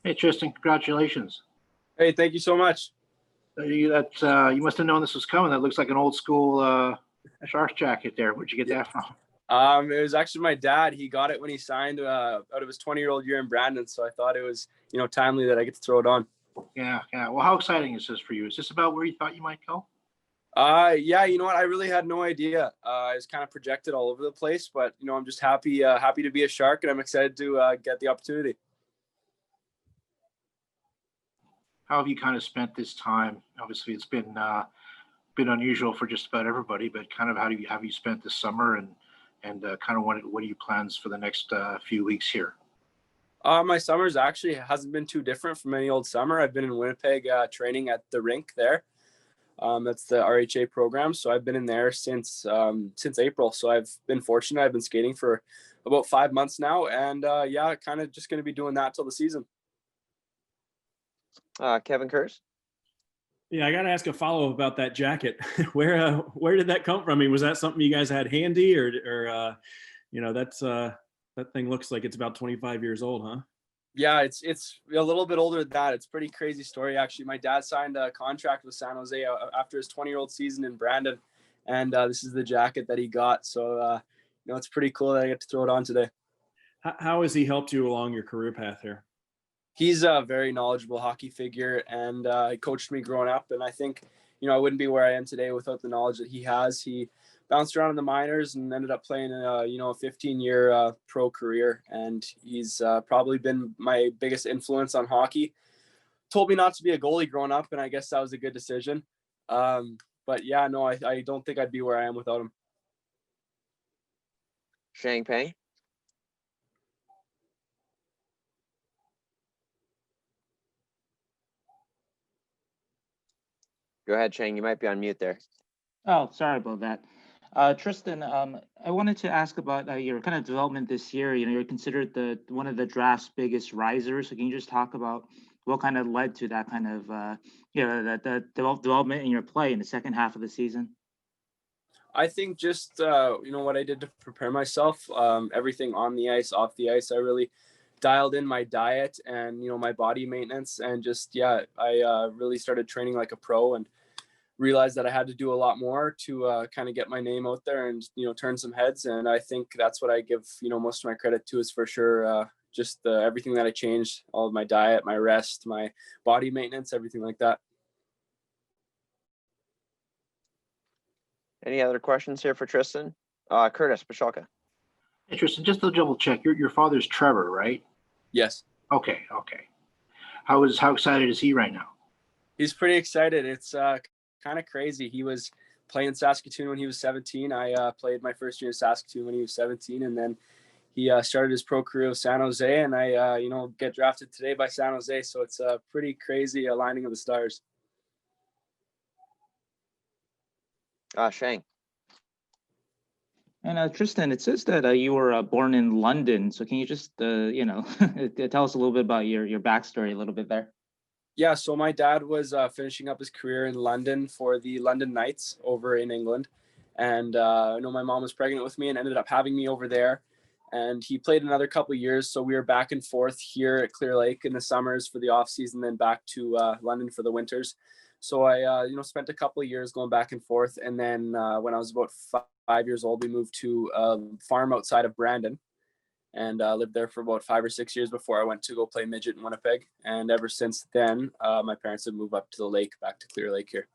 Hey, Tristan, congratulations. Hey, thank you so much. You must have known this was coming. That looks like an old school Sharks jacket there. Where'd you get that from? It was actually my dad. He got it when he signed out of his 20-year-old year in Brandon. So I thought it was, timely that I get to throw it on. Yeah, yeah. Well, how exciting is this for you? Is this about where you thought you might go? Yeah, you know what? I really had no idea. I was kind of projected all over the place, but I'm just happy to be a Shark, and I'm excited to get the opportunity. How have you kind of spent this time? Obviously, it's been unusual for just about everybody, but kind of how have you spent this summer and kind of what are your plans for the next few weeks here? My summers actually hasn't been too different from any old summer. I've been in Winnipeg training at the rink there. That's the RHA program. So I've been in there since April. So I've been fortunate. I've been skating for about 5 months now, and kind of just going to be doing that till the season. Kevin Kurz. Yeah, I got to ask a follow-up about that jacket. Where did that come from? I mean, was that something you guys had handy, or that thing looks like it's about 25 years old, huh? Yeah, it's a little bit older than that. It's a pretty crazy story, actually. My dad signed a contract with San Jose after his 20-year-old season in Brandon, and this is the jacket that he got. So, it's pretty cool that I get to throw it on today. How has he helped you along your career path here? He's a very knowledgeable hockey figure, and he coached me growing up. And I think, I wouldn't be where I am today without the knowledge that he has. He bounced around in the minors and ended up playing a 15-year pro career. And he's probably been my biggest influence on hockey. Told me not to be a goalie growing up, and I guess that was a good decision. But yeah, no, I don't think I'd be where I am without him. Shang Peng. Go ahead, Shang. You might be on mute there. Oh, sorry about that. Tristan, I wanted to ask about your kind of development this year. You're considered one of the draft's biggest risers. So can you just talk about what kind of led to that kind of that development in your play in the second half of the season? I think just what I did to prepare myself, everything on the ice, off the ice. I really dialed in my diet and my body maintenance, and just I really started training like a pro and realized that I had to do a lot more to kind of get my name out there and turn some heads. And I think that's what I give most of my credit to, is for sure just everything that I changed, all of my diet, my rest, my body maintenance, everything like that. Any other questions here for Tristan? Curtis Pashalka. Hey, Tristan, just to double check, your father's Trevor, right? Yes. Okay. How excited is he right now? He's pretty excited. It's kind of crazy. He was playing in Saskatoon when he was 17. I played my first year in Saskatoon when he was 17, and then he started his pro career with San Jose, and I get drafted today by San Jose. So it's a pretty crazy aligning of the stars. Shang. And Tristan, it says that you were born in London. So can you just tell us a little bit about your backstory a little bit there? Yeah, so my dad was finishing up his career in London for the London Knights over in England. And my mom was pregnant with me and ended up having me over there. And he played another couple of years. So we were back and forth here at Clear Lake in the summers for the off season, then back to London for the winters. So I spent a couple of years going back and forth. And then when I was about 5 years old, we moved to a farm outside of Brandon, and lived there for about 5 or 6 years before I went to go play midget in Winnipeg. And ever since then, my parents have moved up to the lake, back to Clear Lake here.